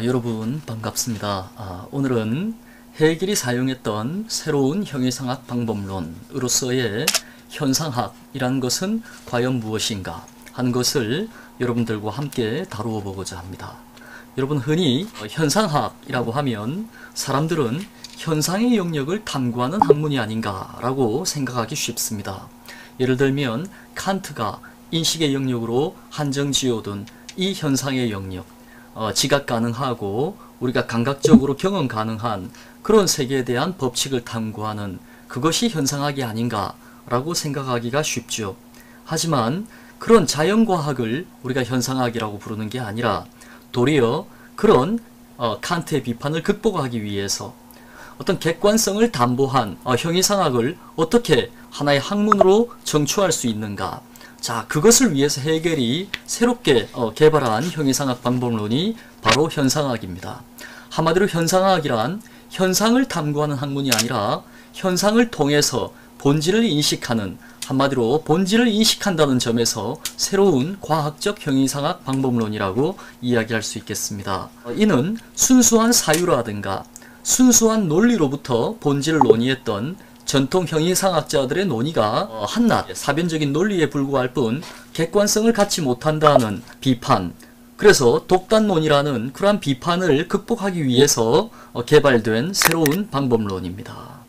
여러분 반갑습니다. 오늘은 헤겔이 사용했던 새로운 형이상학 방법론으로서의 현상학이라는 것은 과연 무엇인가 하는 것을 여러분들과 함께 다루어 보고자 합니다. 여러분, 흔히 현상학이라고 하면 사람들은 현상의 영역을 탐구하는 학문이 아닌가 라고 생각하기 쉽습니다. 예를 들면 칸트가 인식의 영역으로 한정지어둔 이 현상의 영역, 지각 가능하고 우리가 감각적으로 경험 가능한 그런 세계에 대한 법칙을 탐구하는 그것이 현상학이 아닌가 라고 생각하기가 쉽죠. 하지만 그런 자연과학을 우리가 현상학이라고 부르는 게 아니라 도리어 그런 칸트의 비판을 극복하기 위해서 어떤 객관성을 담보한 형이상학을 어떻게 하나의 학문으로 정추할 수 있는가, 자, 그것을 위해서 헤겔이 새롭게 개발한 형이상학 방법론이 바로 현상학입니다. 한마디로 현상학이란 현상을 탐구하는 학문이 아니라 현상을 통해서 본질을 인식하는, 한마디로 본질을 인식한다는 점에서 새로운 과학적 형이상학 방법론이라고 이야기할 수 있겠습니다. 이는 순수한 사유라든가 순수한 논리로부터 본질을 논의했던 전통 형이상학자들의 논의가 한낱 사변적인 논리에 불과할 뿐 객관성을 갖지 못한다는 비판, 그래서 독단론이라는 그러한 비판을 극복하기 위해서 개발된 새로운 방법론입니다.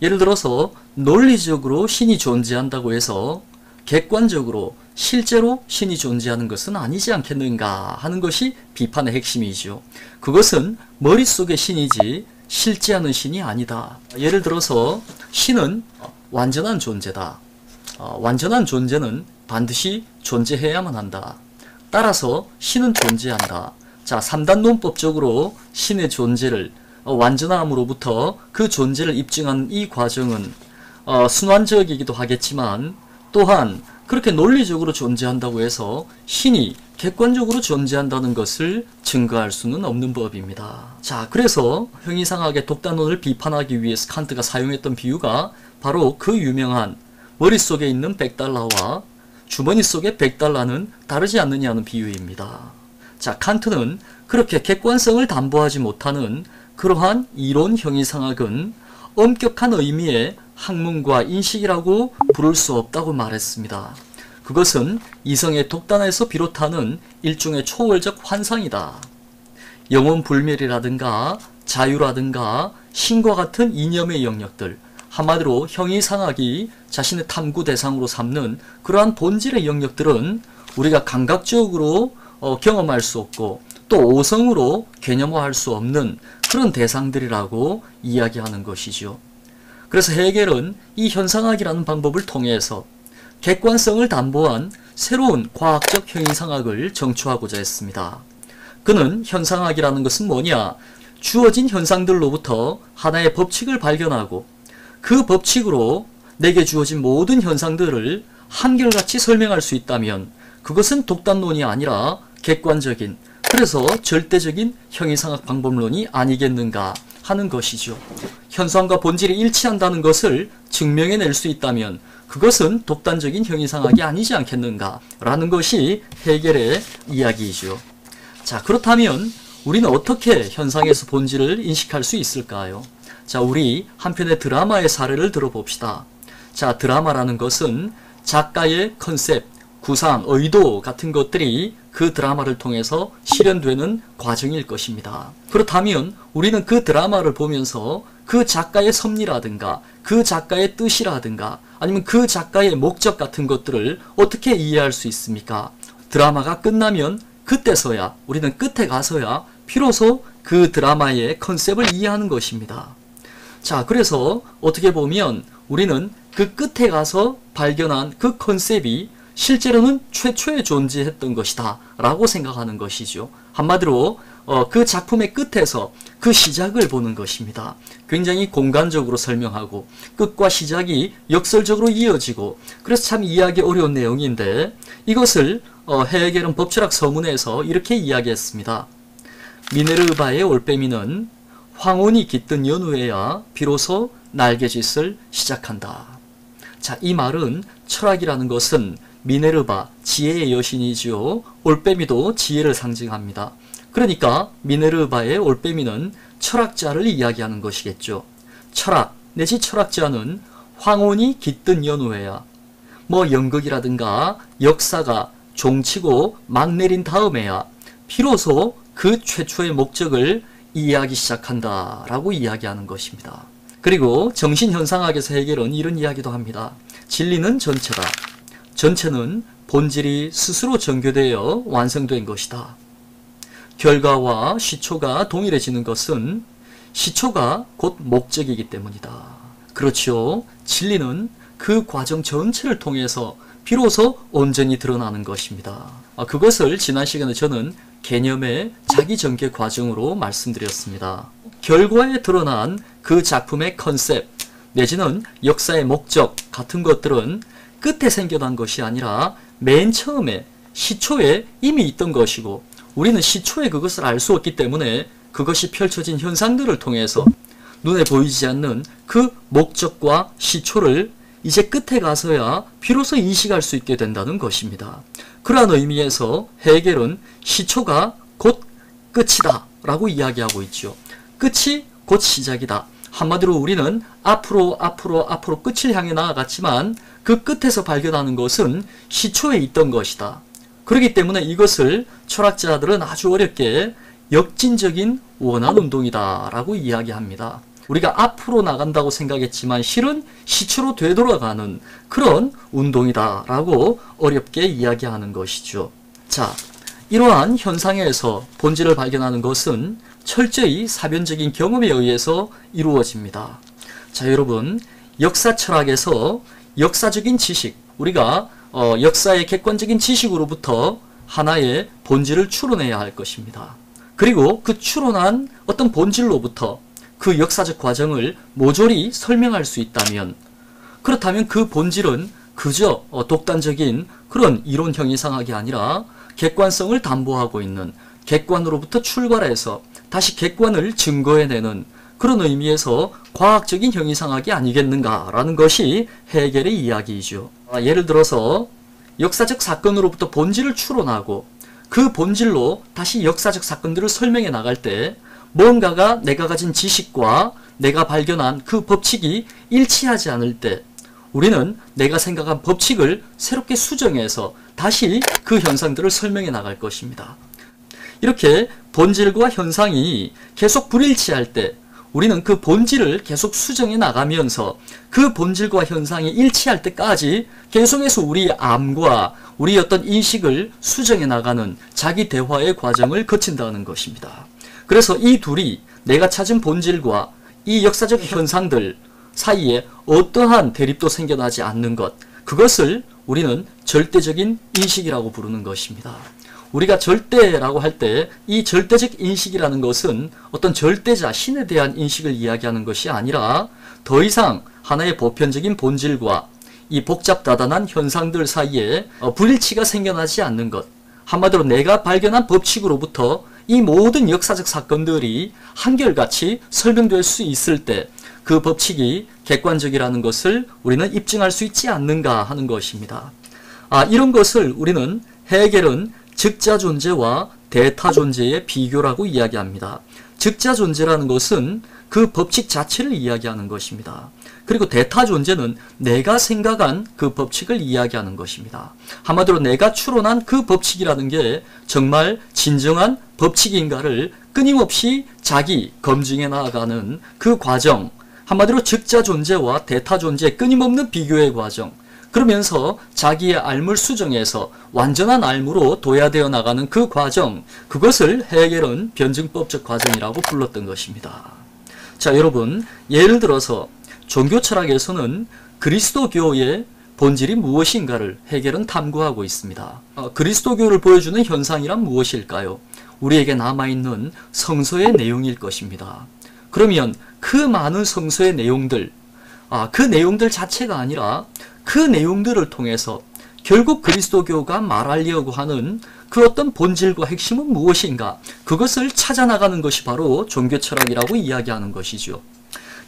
예를 들어서 논리적으로 신이 존재한다고 해서 객관적으로 실제로 신이 존재하는 것은 아니지 않겠는가 하는 것이 비판의 핵심이죠. 그것은 머릿속의 신이지 실제하는 신이 아니다. 예를 들어서 신은 완전한 존재다. 완전한 존재는 반드시 존재해야만 한다. 따라서 신은 존재한다. 자, 3단 논법적으로 신의 존재를 완전함으로부터 그 존재를 입증하는 이 과정은 순환적이기도 하겠지만 또한 그렇게 논리적으로 존재한다고 해서 신이 객관적으로 존재한다는 것을 증거할 수는 없는 법입니다. 자, 그래서 형이상학의 독단론을 비판하기 위해서 칸트가 사용했던 비유가 바로 그 유명한 머릿속에 있는 $100와 주머니 속의 $100는 다르지 않느냐는 비유입니다. 자, 칸트는 그렇게 객관성을 담보하지 못하는 그러한 이론 형이상학은 엄격한 의미의 학문과 인식이라고 부를 수 없다고 말했습니다. 그것은 이성의 독단에서 비롯하는 일종의 초월적 환상이다. 영혼불멸이라든가 자유라든가 신과 같은 이념의 영역들, 한마디로 형이상학이 자신의 탐구 대상으로 삼는 그러한 본질의 영역들은 우리가 감각적으로 경험할 수 없고 또 오성으로 개념화할 수 없는 그런 대상들이라고 이야기하는 것이죠. 그래서 헤겔은 이 현상학이라는 방법을 통해서 객관성을 담보한 새로운 과학적 형이상학을 정추하고자 했습니다. 그는 현상학이라는 것은 뭐냐? 주어진 현상들로부터 하나의 법칙을 발견하고 그 법칙으로 내게 주어진 모든 현상들을 한결같이 설명할 수 있다면 그것은 독단론이 아니라 객관적인, 그래서 절대적인 형이상학 방법론이 아니겠는가 하는 것이죠. 현상과 본질이 일치한다는 것을 증명해낼 수 있다면 그것은 독단적인 형이상학이 아니지 않겠는가 라는 것이 헤겔의 이야기이죠. 자, 그렇다면 우리는 어떻게 현상에서 본질을 인식할 수 있을까요? 자, 우리 한 편의 드라마의 사례를 들어봅시다. 자, 드라마라는 것은 작가의 컨셉, 구상, 의도 같은 것들이 그 드라마를 통해서 실현되는 과정일 것입니다. 그렇다면 우리는 그 드라마를 보면서 그 작가의 섭리라든가 그 작가의 뜻이라든가 아니면 그 작가의 목적 같은 것들을 어떻게 이해할 수 있습니까? 드라마가 끝나면 그때서야, 우리는 끝에 가서야 비로소 그 드라마의 컨셉을 이해하는 것입니다. 자, 그래서 어떻게 보면 우리는 그 끝에 가서 발견한 그 컨셉이 실제로는 최초에 존재했던 것이다 라고 생각하는 것이죠. 한마디로 그 작품의 끝에서 그 시작을 보는 것입니다. 굉장히 공간적으로 설명하고 끝과 시작이 역설적으로 이어지고, 그래서 참 이해하기 어려운 내용인데 이것을 헤겔은 법철학 서문에서 이렇게 이야기했습니다. 미네르바의 올빼미는 황혼이 깃든 연후에야 비로소 날개짓을 시작한다. 자, 이 말은 철학이라는 것은 미네르바, 지혜의 여신이지요. 올빼미도 지혜를 상징합니다. 그러니까 미네르바의 올빼미는 철학자를 이야기하는 것이겠죠. 철학 내지 철학자는 황혼이 깃든 연후에야 연극이라든가 역사가 종치고 막 내린 다음에야 비로소 그 최초의 목적을 이해하기 시작한다라고 이야기하는 것입니다. 그리고 정신현상학에서 해결은 이런 이야기도 합니다. 진리는 전체다. 전체는 본질이 스스로 전교되어 완성된 것이다. 결과와 시초가 동일해지는 것은 시초가 곧 목적이기 때문이다. 그렇죠. 진리는 그 과정 전체를 통해서 비로소 온전히 드러나는 것입니다. 그것을 지난 시간에 저는 개념의 자기전개 과정으로 말씀드렸습니다. 결과에 드러난 그 작품의 컨셉 내지는 역사의 목적 같은 것들은 끝에 생겨난 것이 아니라 맨 처음에 시초에 이미 있던 것이고 우리는 시초에 그것을 알 수 없기 때문에 그것이 펼쳐진 현상들을 통해서 눈에 보이지 않는 그 목적과 시초를 이제 끝에 가서야 비로소 인식할 수 있게 된다는 것입니다. 그러한 의미에서 해겔은 시초가 곧 끝이다 라고 이야기하고 있죠. 끝이 곧 시작이다. 한마디로 우리는 앞으로 끝을 향해 나아갔지만 그 끝에서 발견하는 것은 시초에 있던 것이다. 그렇기 때문에 이것을 철학자들은 아주 어렵게 역진적인 원한운동이다 라고 이야기합니다. 우리가 앞으로 나간다고 생각했지만 실은 시초로 되돌아가는 그런 운동이다 라고 어렵게 이야기하는 것이죠. 자, 이러한 현상에서 본질을 발견하는 것은 철저히 사변적인 경험에 의해서 이루어집니다. 자, 여러분, 역사 철학에서 역사적인 지식, 우리가 역사의 객관적인 지식으로부터 하나의 본질을 추론해야 할 것입니다. 그리고 그 추론한 어떤 본질로부터 그 역사적 과정을 모조리 설명할 수 있다면, 그렇다면 그 본질은 그저 독단적인 그런 이론 형이상학이 아니라 객관성을 담보하고 있는, 객관으로부터 출발해서 다시 객관을 증거해내는 그런 의미에서 과학적인 형이상학이 아니겠는가라는 것이 해겔의 이야기이죠. 예를 들어서 역사적 사건으로부터 본질을 추론하고 그 본질로 다시 역사적 사건들을 설명해 나갈 때 뭔가가 내가 가진 지식과 내가 발견한 그 법칙이 일치하지 않을 때 우리는 내가 생각한 법칙을 새롭게 수정해서 다시 그 현상들을 설명해 나갈 것입니다. 이렇게 본질과 현상이 계속 불일치할 때 우리는 그 본질을 계속 수정해 나가면서 그 본질과 현상이 일치할 때까지 계속해서 우리 암과 우리 어떤 인식을 수정해 나가는 자기 대화의 과정을 거친다는 것입니다. 그래서 이 둘이 내가 찾은 본질과 이 역사적 현상들 사이에 어떠한 대립도 생겨나지 않는 것, 그것을 우리는 절대적인 인식이라고 부르는 것입니다. 우리가 절대라고 할 때 이 절대적 인식이라는 것은 어떤 절대자, 신에 대한 인식을 이야기하는 것이 아니라 더 이상 하나의 보편적인 본질과 이 복잡다단한 현상들 사이에 불일치가 생겨나지 않는 것, 한마디로 내가 발견한 법칙으로부터 이 모든 역사적 사건들이 한결같이 설명될 수 있을 때 그 법칙이 객관적이라는 것을 우리는 입증할 수 있지 않는가 하는 것입니다. 이런 것을 우리는 해겔은 즉자 존재와 대타 존재의 비교라고 이야기합니다. 즉자 존재라는 것은 그 법칙 자체를 이야기하는 것입니다. 그리고 대타 존재는 내가 생각한 그 법칙을 이야기하는 것입니다. 한마디로 내가 추론한 그 법칙이라는 게 정말 진정한 법칙인가를 끊임없이 자기 검증해 나아가는 그 과정, 한마디로 즉자 존재와 대타 존재의 끊임없는 비교의 과정, 그러면서 자기의 알물 수정에서 완전한 알무로 도야되어 나가는 그 과정, 그것을 해겔은 변증법적 과정이라고 불렀던 것입니다. 자, 여러분, 예를 들어서 종교 철학에서는 그리스도교의 본질이 무엇인가를 해겔은 탐구하고 있습니다. 그리스도교를 보여주는 현상이란 무엇일까요? 우리에게 남아있는 성서의 내용일 것입니다. 그러면 그 많은 성서의 내용들, 그 내용들 자체가 아니라 그 내용들을 통해서 결국 그리스도교가 말하려고 하는 그 어떤 본질과 핵심은 무엇인가, 그것을 찾아나가는 것이 바로 종교철학이라고 이야기하는 것이죠.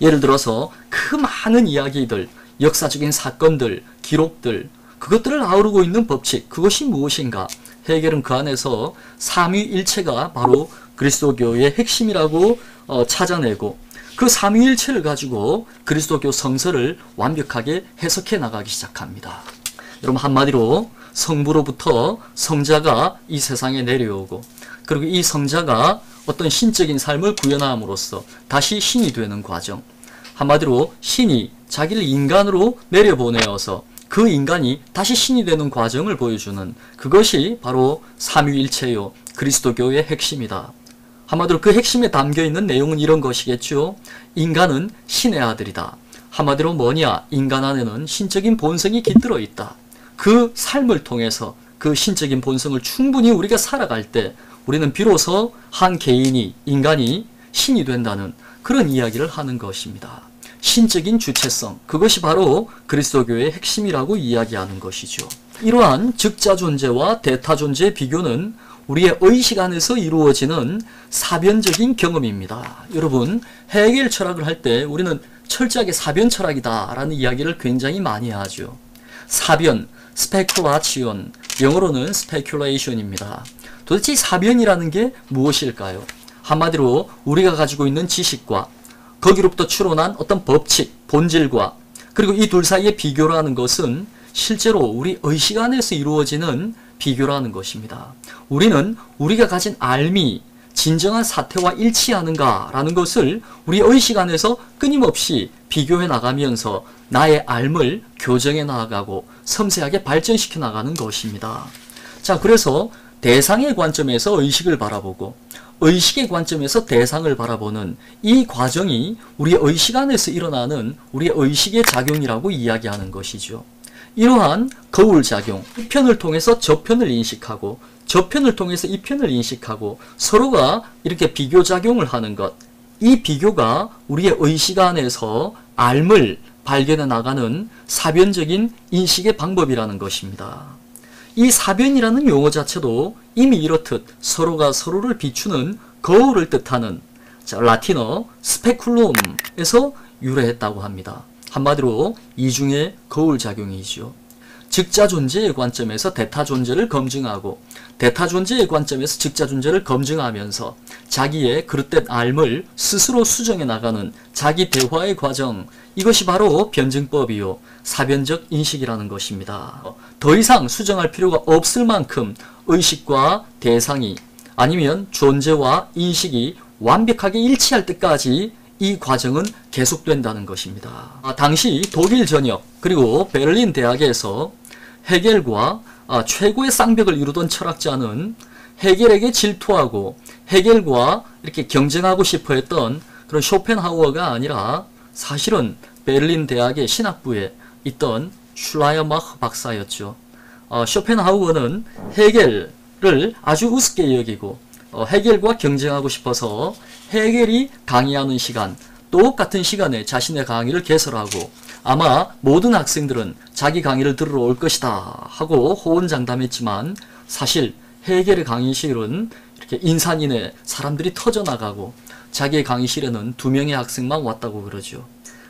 예를 들어서 그 많은 이야기들, 역사적인 사건들, 기록들, 그것들을 아우르고 있는 법칙, 그것이 무엇인가, 헤겔은 그 안에서 삼위일체가 바로 그리스도교의 핵심이라고 찾아내고 그 삼위일체를 가지고 그리스도교 성서를 완벽하게 해석해 나가기 시작합니다. 여러분, 한마디로 성부로부터 성자가 이 세상에 내려오고 그리고 이 성자가 어떤 신적인 삶을 구현함으로써 다시 신이 되는 과정, 한마디로 신이 자기를 인간으로 내려보내어서 그 인간이 다시 신이 되는 과정을 보여주는 그것이 바로 삼위일체요 그리스도교의 핵심이다. 한마디로 그 핵심에 담겨있는 내용은 이런 것이겠죠. 인간은 신의 아들이다. 한마디로 뭐냐? 인간 안에는 신적인 본성이 깃들어 있다. 그 삶을 통해서 그 신적인 본성을 충분히 우리가 살아갈 때 우리는 비로소 한 개인이, 인간이 신이 된다는 그런 이야기를 하는 것입니다. 신적인 주체성, 그것이 바로 그리스도교의 핵심이라고 이야기하는 것이죠. 이러한 즉자 존재와 대타 존재의 비교는 우리의 의식 안에서 이루어지는 사변적인 경험입니다. 여러분, 헤겔 철학을 할 때 우리는 철저하게 사변 철학이다 라는 이야기를 굉장히 많이 하죠. 사변, 스페큘라치온, 영어로는 스페큘레이션입니다. 도대체 이 사변이라는 게 무엇일까요? 한마디로 우리가 가지고 있는 지식과 거기로부터 추론한 어떤 법칙, 본질과 그리고 이 둘 사이의 비교라는 것은 실제로 우리 의식 안에서 이루어지는 비교라는 것입니다. 우리는 우리가 가진 알미, 진정한 사태와 일치하는가라는 것을 우리 의식 안에서 끊임없이 비교해 나가면서 나의 알을 교정해 나가고 섬세하게 발전시켜 나가는 것입니다. 자, 그래서 대상의 관점에서 의식을 바라보고 의식의 관점에서 대상을 바라보는 이 과정이 우리의 의식 안에서 일어나는 우리의 의식의 작용이라고 이야기하는 것이죠. 이러한 거울작용, 이 편을 통해서 저편을 인식하고 저편을 통해서 이 편을 인식하고 서로가 이렇게 비교작용을 하는 것, 이 비교가 우리의 의식 안에서 알을 발견해 나가는 사변적인 인식의 방법이라는 것입니다. 이 사변이라는 용어 자체도 이미 이렇듯 서로가 서로를 비추는 거울을 뜻하는 라틴어 스페쿨럼에서 유래했다고 합니다. 한마디로 이중의 거울작용이죠. 즉자 존재의 관점에서 대타 존재를 검증하고 대타 존재의 관점에서 즉자 존재를 검증하면서 자기의 그릇된 알을 스스로 수정해 나가는 자기 대화의 과정, 이것이 바로 변증법이요 사변적 인식이라는 것입니다. 더 이상 수정할 필요가 없을 만큼 의식과 대상이 아니면 존재와 인식이 완벽하게 일치할 때까지 이 과정은 계속된다는 것입니다. 당시 독일 전역 그리고 베를린 대학에서 헤겔과 최고의 쌍벽을 이루던 철학자는 헤겔에게 질투하고 헤겔과 이렇게 경쟁하고 싶어 했던 그런 쇼펜하우어가 아니라 사실은 베를린 대학의 신학부에 있던 슐라이어마흐 박사였죠. 쇼펜하우어는 헤겔을 아주 우습게 여기고 헤겔과 경쟁하고 싶어서 헤겔이 강의하는 시간, 똑같은 시간에 자신의 강의를 개설하고 아마 모든 학생들은 자기 강의를 들으러 올 것이다 하고 호언장담했지만 사실 헤겔의 강의실은 이렇게 인산인해 사람들이 터져나가고 자기의 강의실에는 2명의 학생만 왔다고 그러죠.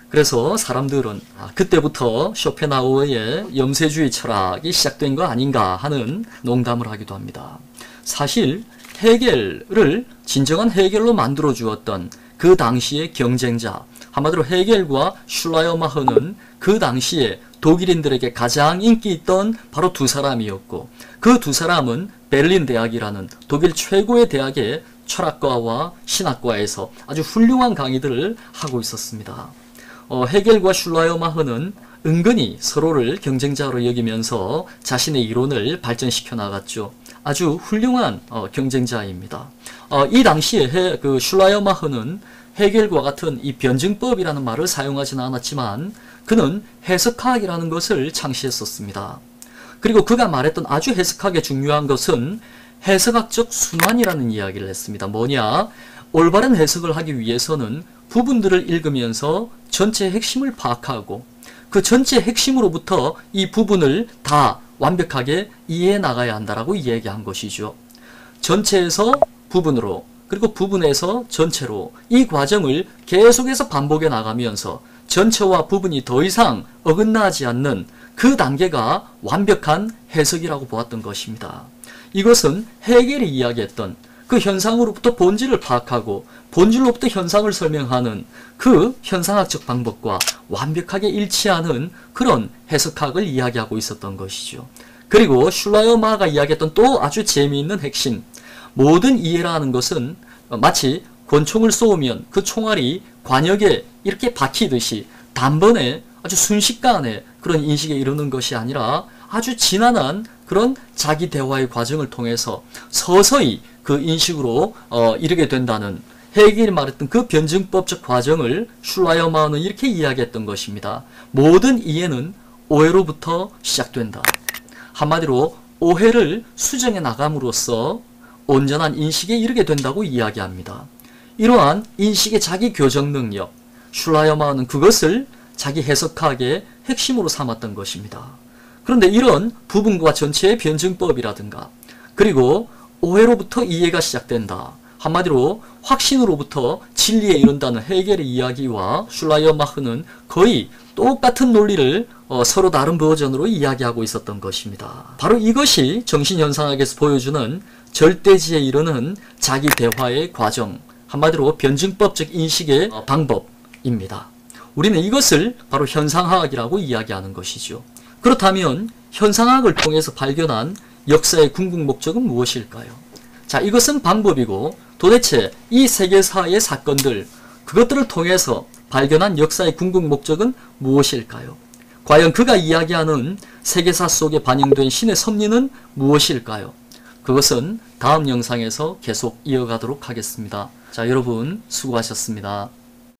그래서 사람들은 그때부터 쇼펜하우어의 염세주의 철학이 시작된 거 아닌가 하는 농담을 하기도 합니다. 사실 헤겔을 진정한 헤겔로 만들어 주었던 그 당시의 경쟁자, 한마디로 헤겔과 슐라이어마흐는 그 당시에 독일인들에게 가장 인기 있던 바로 두 사람이었고 그 두 사람은 베를린 대학이라는 독일 최고의 대학의 철학과와 신학과에서 아주 훌륭한 강의들을 하고 있었습니다. 헤겔과 슐라이어마흐는 은근히 서로를 경쟁자로 여기면서 자신의 이론을 발전시켜 나갔죠. 아주 훌륭한 경쟁자입니다. 이 당시에 슐라이어마흐는 헤겔과 같은 이 변증법이라는 말을 사용하지는 않았지만 그는 해석학이라는 것을 창시했었습니다. 그리고 그가 말했던 아주 해석학에 중요한 것은 해석학적 순환이라는 이야기를 했습니다. 뭐냐? 올바른 해석을 하기 위해서는 부분들을 읽으면서 전체의 핵심을 파악하고 그 전체의 핵심으로부터 이 부분을 다 완벽하게 이해해 나가야 한다라고 이야기한 것이죠. 전체에서 부분으로 그리고 부분에서 전체로 이 과정을 계속해서 반복해 나가면서 전체와 부분이 더 이상 어긋나지 않는 그 단계가 완벽한 해석이라고 보았던 것입니다. 이것은 헤겔이 이야기했던 그 현상으로부터 본질을 파악하고 본질로부터 현상을 설명하는 그 현상학적 방법과 완벽하게 일치하는 그런 해석학을 이야기하고 있었던 것이죠. 그리고 슐라이어마가 이야기했던 또 아주 재미있는 핵심, 모든 이해라는 것은 마치 권총을 쏘면 그 총알이 관역에 이렇게 박히듯이 단번에 아주 순식간에 그런 인식에 이르는 것이 아니라 아주 지난한 그런 자기 대화의 과정을 통해서 서서히 그 인식으로 이르게 된다는, 헤겔이 말했던 그 변증법적 과정을 슐라이어마우는 이렇게 이야기했던 것입니다. 모든 이해는 오해로부터 시작된다. 한마디로 오해를 수정해 나감으로써 온전한 인식에 이르게 된다고 이야기합니다. 이러한 인식의 자기 교정 능력, 슐라이어마우는 그것을 자기 해석학의 핵심으로 삼았던 것입니다. 그런데 이런 부분과 전체의 변증법이라든가, 그리고 오해로부터 이해가 시작된다, 한마디로 확신으로부터 진리에 이른다는 헤겔의 이야기와 슐라이어마흐는 거의 똑같은 논리를 서로 다른 버전으로 이야기하고 있었던 것입니다. 바로 이것이 정신현상학에서 보여주는 절대지에 이르는 자기 대화의 과정, 한마디로 변증법적 인식의 방법입니다. 우리는 이것을 바로 현상학이라고 이야기하는 것이죠. 그렇다면 현상학을 통해서 발견한 역사의 궁극 목적은 무엇일까요? 자, 이것은 방법이고 도대체 이 세계사의 사건들, 그것들을 통해서 발견한 역사의 궁극 목적은 무엇일까요? 과연 그가 이야기하는 세계사 속에 반영된 신의 섭리는 무엇일까요? 그것은 다음 영상에서 계속 이어가도록 하겠습니다. 자, 여러분 수고하셨습니다.